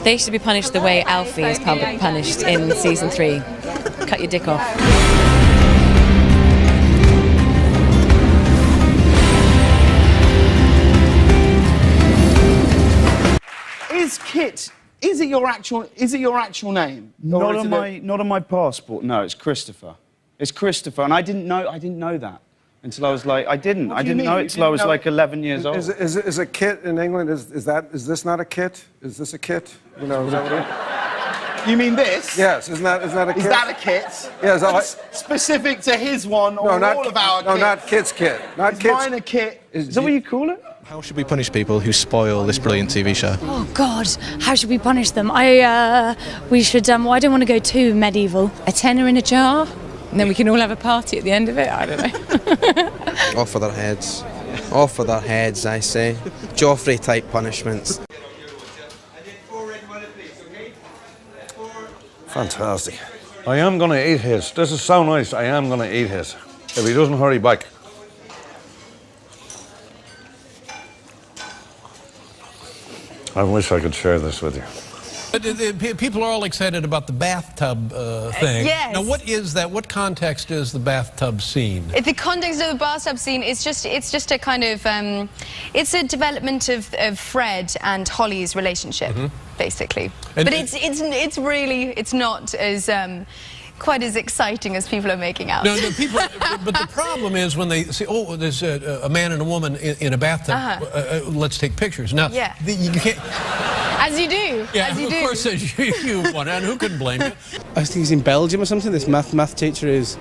They should be punished the way Alfie is punished in season 3. Cut your dick off. Is Kit? Is it your actual name? Not on my passport. No, it's Christopher. It's Christopher, and I didn't know that until I was like, I didn't know it till I was like 11 years old. Is a kit in England? Is this not a kit? Is this a kit? You know, is that what it is? You mean this? Yes, isn't that a kit? Is that a kit? Yeah, That's specific to his one or all of our kits? No, not Kit's kit. Not Kit's. Mine a kit. Is that what you call it? How should we punish people who spoil this brilliant TV show? Oh God, how should we punish them? We should. Well, I don't want to go too medieval. A tenner in a jar, and then we can all have a party at the end of it. I don't know. Off with their heads. Off with their heads, I say. Joffrey-type punishments. Fantastic. I am going to eat his. This is so nice. I am going to eat his. If he doesn't hurry back. I wish I could share this with you. But people are all excited about the bathtub thing. Yes. Now, what is that? What context is the bathtub scene? The context of the bathtub scene is just a kind of it's a development of Fred and Holly's relationship, basically. And but it's really not as quite as exciting as people are making out. No, people. But the problem is when they say, "Oh, there's a man and a woman in a bathtub. Let's take pictures." Now, you can't. As you do. Yeah, as you of do. course, you want, and who can blame you? I think he's in Belgium or something. This math teacher is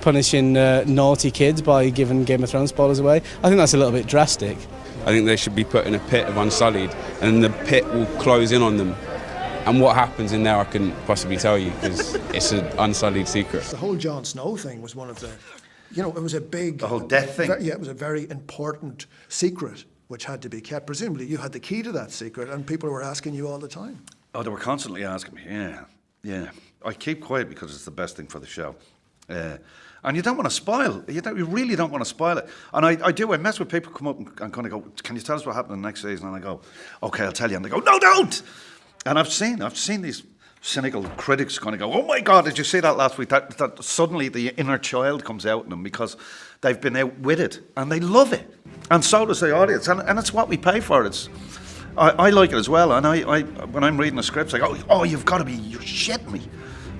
punishing naughty kids by giving Game of Thrones spoilers away. I think that's a little bit drastic. I think they should be put in a pit of Unsullied, and the pit will close in on them. And what happens in there, I couldn't possibly tell you, because it's an unsullied secret. The whole Jon Snow thing was one of the, you know, it was a big... The whole death thing? Yeah, it was a very important secret which had to be kept. Presumably you had the key to that secret and people were asking you all the time. Oh, they were constantly asking me, yeah. I keep quiet because it's the best thing for the show. And you don't want to spoil. You really don't want to spoil it. And I do. I mess with people come up and kind of go, can you tell us what happened in the next season? And I go, okay, I'll tell you. And they go, no, don't! And I've seen these cynical critics kind of go, oh my God, did you see that last week? That suddenly the inner child comes out in them because they've been out with it. And they love it. And so does the audience. And it's what we pay for. I like it as well. And I when I'm reading the scripts, I go, oh, you're shitting me.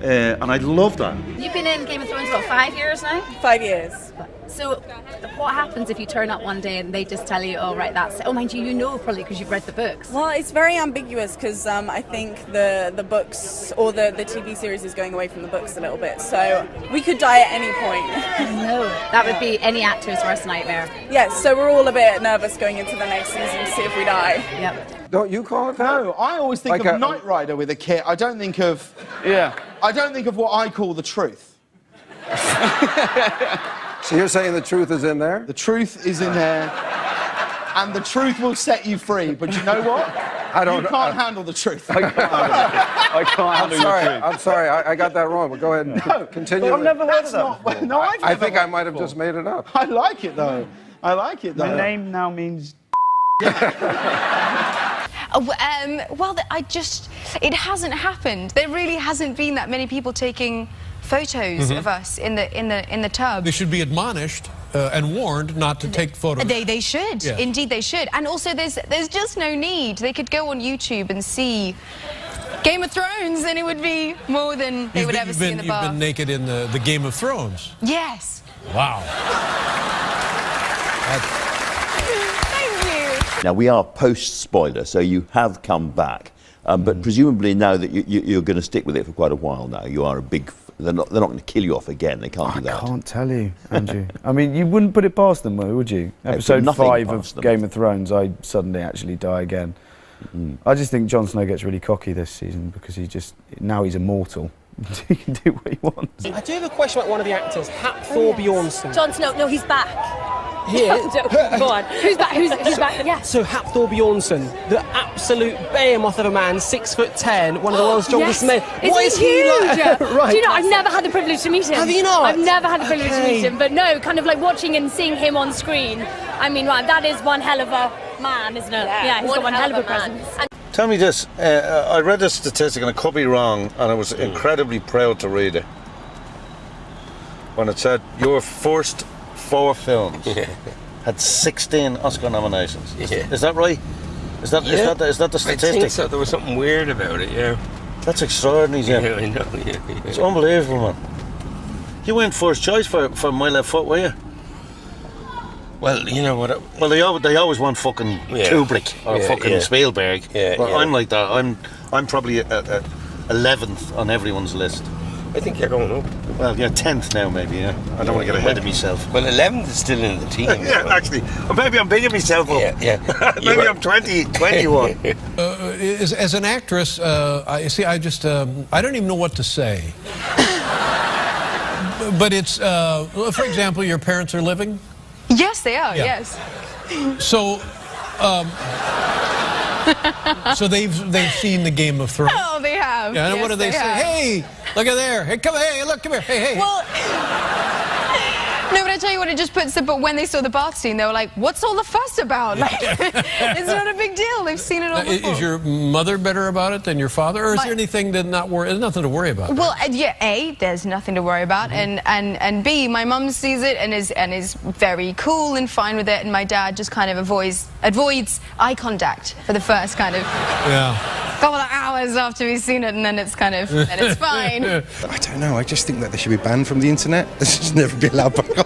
And I love that. You've been in Game of Thrones, what, 5 years now? 5 years. So what happens if you turn up one day and they just tell you, oh, right, that's it? Oh, mind you, you know probably because you've read the books. Well, it's very ambiguous because I think the books or the TV series is going away from the books a little bit. So we could die at any point. No, that would be any actor's worst nightmare. Yes, so we're all a bit nervous going into the next season to see if we die. Yep. Don't you call it that? No, I always think Like of Knight Rider with a kit. I don't think of what I call the truth. So you're saying the truth is in there? The truth is in there, and the truth will set you free. But you know what? You can't handle the truth. I can't handle the truth. I'm sorry. I got that wrong. But go ahead and continue. I've never heard of that before. No, I think I might have just made it up. I like it though. My name now means... Well, it hasn't happened. There really hasn't been that many people taking photos of us in the tub. They should be admonished and warned not to take photos. They should. Yeah. Indeed, they should. And also, there's just no need. They could go on YouTube and see Game of Thrones, and it would be more than they would ever see in the bath. You've been naked in the Game of Thrones. Yes. Wow. Now, we are post-spoiler, so you have come back. But presumably now that you're going to stick with it for quite a while now, you are a big... They're not going to kill you off again. They can't do that. I can't tell you, Andrew. I mean, you wouldn't put it past them, would you? Episode 5 of Game of Thrones, I suddenly actually die again. I just think Jon Snow gets really cocky this season because now he's immortal. He can do what he wants. I do have a question about one of the actors, Hafthor Bjornsson. Jon Snow, no, he's back. Here. Go on. Who's back? Who's back? Yeah. So Hafthor Bjornsson, the absolute behemoth of a man, 6'10", one of the world's strongest men. What is he like? Right. Do you know, I've never had the privilege to meet him. Have you not? I've never had the privilege to meet him, but no, kind of like watching and seeing him on screen. I mean, right, that is one hell of a man, isn't it? Yeah, he's got one hell of a presence. Tell me this. I read a statistic, and I could be wrong, and I was incredibly proud to read it. When it said your first 4 films had 16 Oscar nominations. Is that right? Is that the statistic? I think so. There was something weird about it, yeah. That's extraordinary, Jim. Yeah, I know, yeah. It's unbelievable, man. You weren't first choice for My Left Foot, were you? Well, you know what? Well, they always want fucking Kubrick or fucking Spielberg. But I'm like that. I'm probably 11th on everyone's list. I think you're going up. Well, yeah, 10th now, maybe. Yeah, I don't want to get ahead of myself. Well, 11th is still in the team. Actually, or maybe I'm bigging myself up. Maybe I'm 21. As an actress, I don't even know what to say. But it's, for example, your parents are living? Yes, they are, yes. So, so they've seen the Game of Thrones. Oh, they have. Yeah, and yes, what do they say? Have. Hey, look at there. Hey, come here. Hey. Well, no, but I tell you what, it just puts but when they saw the bath scene, they were like, what's all the fuss about? Like, it's not a big deal. They've seen it all before. Is your mother better about it than your father? Or is there anything to not worry? There's nothing to worry about. Well, yeah, A, there's nothing to worry about. And B, my mum sees it and is very cool and fine with it. And my dad just kind of avoids eye contact for the first kind of couple of hours after we've seen it, and then it's kind of, then it's fine. I don't know, I just think that they should be banned from the internet. They should never be allowed back on.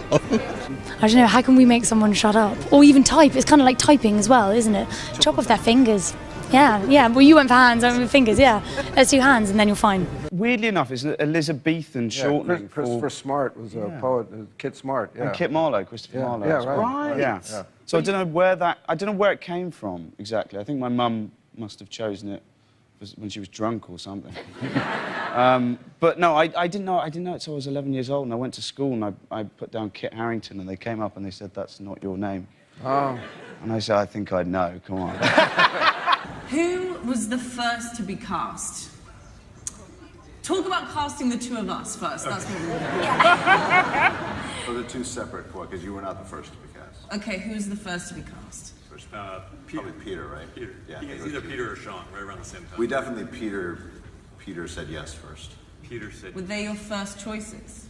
I don't know, how can we make someone shut up? Or even type, it's kind of like typing as well, isn't it? Chop off their fingers. Yeah, well you went for hands, I went for fingers, yeah. Let's do hands and then you're fine. Weirdly enough, it's Elizabethan shortening. Christopher Smart was a poet, Kit Smart. Yeah. And Kit Marlowe, Christopher Marlowe. Yeah, right. Yeah. So I don't know where it came from exactly. I think my mum must have chosen it when she was drunk or something. But no, I didn't know it until I was 11 years old, and I went to school and I put down Kit Harington, and they came up and they said, that's not your name. Oh. And I said, I think I'd know, come on. Who was the first to be cast? Talk about casting the two of us first. That's what we're doing. For the two separate, because you were not the first to be cast. Okay, who's the first to be cast? Probably Peter, right? Peter. Yeah, It's either Peter or Sean, right around the same time. We definitely, Peter said yes first. Peter said Were they your first choices?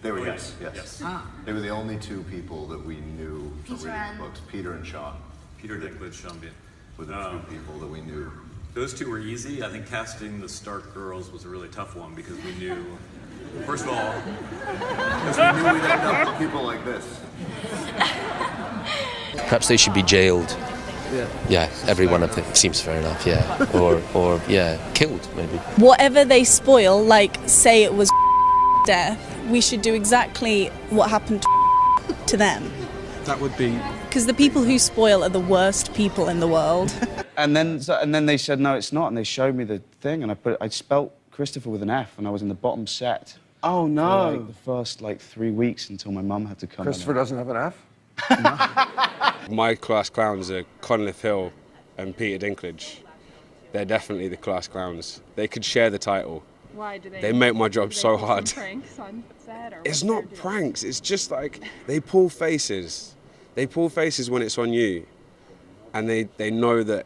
They were yes. Ah. They were the only two people that we knew from reading the books, Peter and Sean. Peter Dinklage, Sean Bean. Were the two people that we knew. Those two were easy. I think casting the Stark girls was a really tough one because we knew, first of all, because we knew we'd end up with people like this. Perhaps they should be jailed. Yeah, every one of them seems fair enough, yeah. Or killed, maybe. Whatever they spoil, like, say it was death, we should do exactly what happened to them. That would be... Because the people who spoil are the worst people in the world. And then they said, no, it's not, and they showed me the thing, and I spelt Christopher with an F, and I was in the bottom set. Oh, no. For, the first, 3 weeks until my mum had to come Christopher doesn't have an F? My class clowns are Conleth Hill and Peter Dinklage. They're definitely the class clowns. They could share the title. Why do they? They make my job so hard. Pranks on set, or it's not pranks. It's just they pull faces. They pull faces when it's on you, and they know that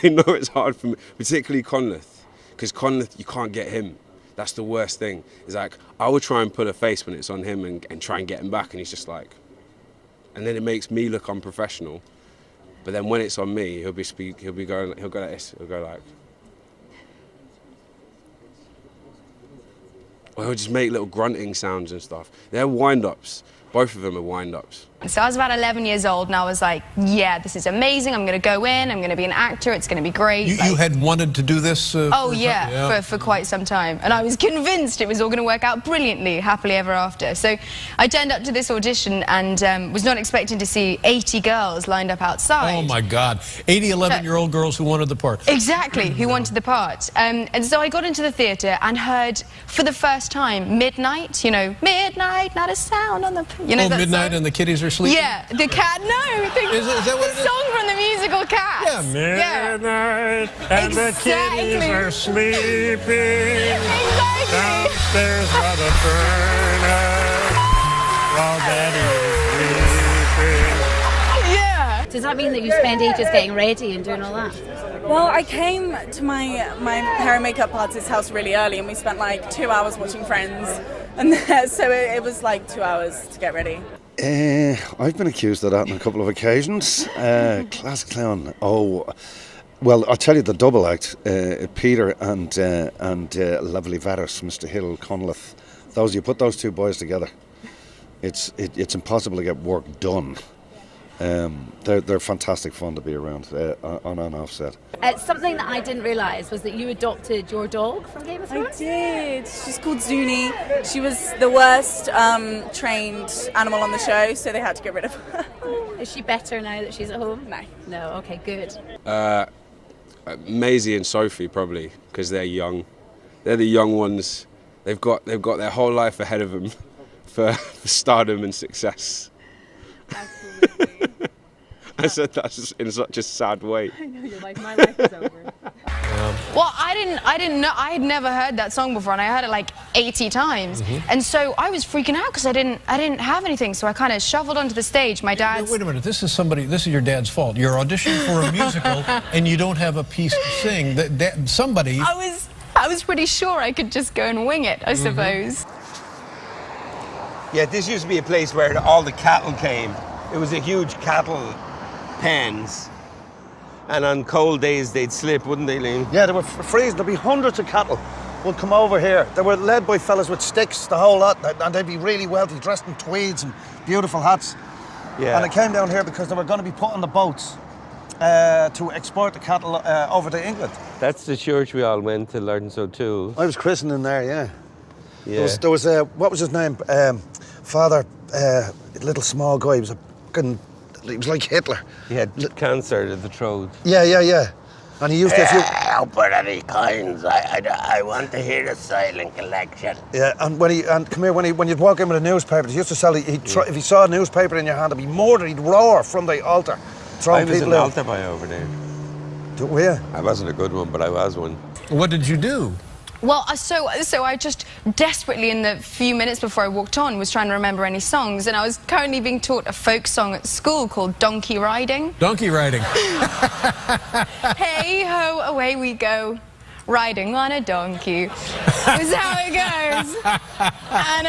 they know it's hard for me, particularly Conleth, because Conleth, you can't get him. That's the worst thing. It's I will try and pull a face when it's on him and try and get him back, and he's just and then it makes me look unprofessional. But then when it's on me, he'll go like this. He'll go like, or he'll just make little grunting sounds and stuff. They're wind-ups. Both of them are wind-ups. So I was about 11 years old, and I was like, yeah, this is amazing. I'm going to go in. I'm going to be an actor. It's going to be great. You had wanted to do this? For quite some time. And I was convinced it was all going to work out brilliantly, happily ever after. So I turned up to this audition and was not expecting to see 80 girls lined up outside. Oh, my God. 80 11-year-old girls who wanted the part. Exactly, who wanted the part. And so I got into the theatre and heard, for the first time, Midnight, Midnight, not a sound on the... Midnight song? And the kitties are sleeping? Yeah, the cat, no. Is that what the song from the musical Cats. Yeah, Midnight and the kitties are sleeping. Exactly. Downstairs by the furnace while Daddy is sleeping. Yeah. Does that mean that you spend ages getting ready and doing all that? Well, I came to my hair and makeup artist's house really early, and we spent like 2 hours watching Friends, and so it was like 2 hours to get ready. I've been accused of that on a couple of occasions. Class clown. Oh, well, I'll tell you the double act. Peter and Lovely Varis, Mr. Hill, Conleth. You put those two boys together, it's impossible to get work done. They're fantastic fun to be around on and off set. Something that I didn't realise was that you adopted your dog from Game of Thrones. I did. She's called Zuni. She was the worst trained animal on the show, so they had to get rid of her. Is she better now that she's at home? No. No, okay, good. Maisie and Sophie probably, because they're young. They're the young ones. They've got their whole life ahead of them for stardom and success. I said that in such a sad way. I know, you're like, my life is over. Well, I didn't know. I had never heard that song before, and I heard it like 80 times. And so I was freaking out because I didn't have anything. So I kind of shoveled onto the stage. My dad's. Wait a minute. This is your dad's fault. You're auditioning for a musical, and you don't have a piece to sing. Somebody. I was pretty sure I could just go and wing it, I suppose. Yeah, this used to be a place where all the cattle came. It was a huge cattle pens. And on cold days, they'd slip, wouldn't they, Liam? Yeah, they were freezing. There'd be hundreds of cattle would come over here. They were led by fellas with sticks, the whole lot, and they'd be really wealthy, dressed in tweeds and beautiful hats. Yeah. And they came down here because they were going to be put on the boats to export the cattle over to England. That's the church we all went to learn so too. I was christened in there, yeah. Yeah. There was what was his name? Father, little small guy. He was like Hitler. He had cancer to the throat. Yeah. And he used to. But any kinds, I want to hear the silent collection. Yeah, and come here, when you'd walk in with a newspaper, he used to sell. If he saw a newspaper in your hand, it'd be murder. He'd roar from the altar, throwing people out. I was an altar boy over there. Were you? I wasn't a good one, but I was one. What did you do? Well, so I just desperately, in the few minutes before I walked on, was trying to remember any songs, and I was currently being taught a folk song at school called Donkey Riding. Donkey riding. Hey ho, away we go, riding on a donkey. Is how it goes. And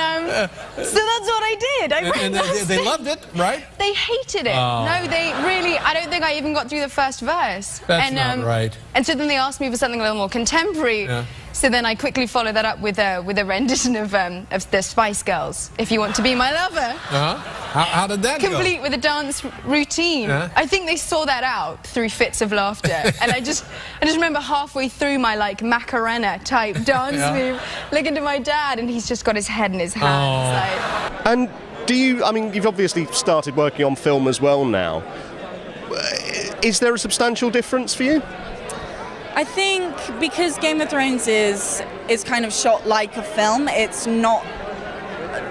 so that's what I did. And they loved it, right? They hated it. Oh. No, they really. I don't think I even got through the first verse. That's not right. And so then they asked me for something a little more contemporary. Yeah. So then I quickly followed that up with a rendition of the Spice Girls, If You Want to Be My Lover. How did that go? Complete with a dance routine. I think they saw that out through fits of laughter. And I just remember halfway through my like Macarena type dance move, looking to my dad, and he's just got his head in his hands. Like. And you've obviously started working on film as well now. Is there a substantial difference for you? I think because Game of Thrones is kind of shot like a film, it's not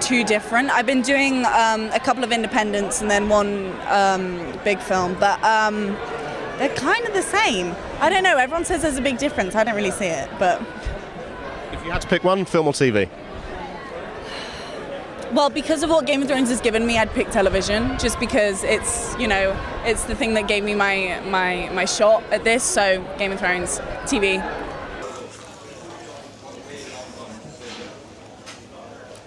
too different. I've been doing a couple of independents and then one big film, but they're kind of the same. I don't know, everyone says there's a big difference. I don't really see it, but... If you had to pick one, film or TV? Well, because of what Game of Thrones has given me, I'd pick television, just because it's, it's the thing that gave me my shot at this, so Game of Thrones, TV.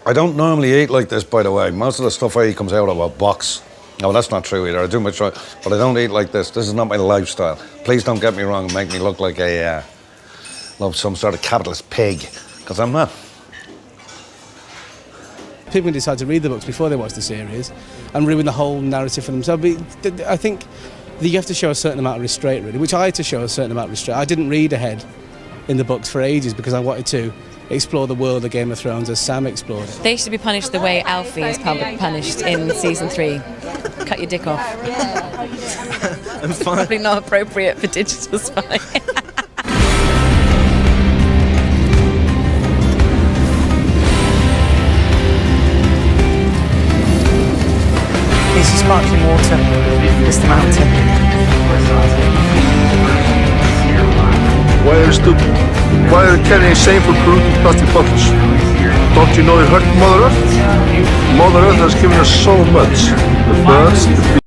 I don't normally eat like this, by the way. Most of the stuff I eat comes out of a box. No, that's not true either. I do my try, but I don't eat like this. This is not my lifestyle. Please don't get me wrong and make me look like some sort of capitalist pig, because I'm not. People can decide to read the books before they watch the series and ruin the whole narrative for themselves. But I think that you have to show a certain amount of restraint, really, which I had to show a certain amount of restraint. I didn't read ahead in the books for ages because I wanted to explore the world of Game of Thrones as Sam explored it. They should be punished the way Alfie is punished in season 3. Cut your dick off. I'm fine. Probably not appropriate for Digital Spy. This is sparkling water. It's the mountain. Why are carrying shameful polluting plastic bottles? Don't you know it hurt Mother Earth? Mother Earth has given us so much. The birds, the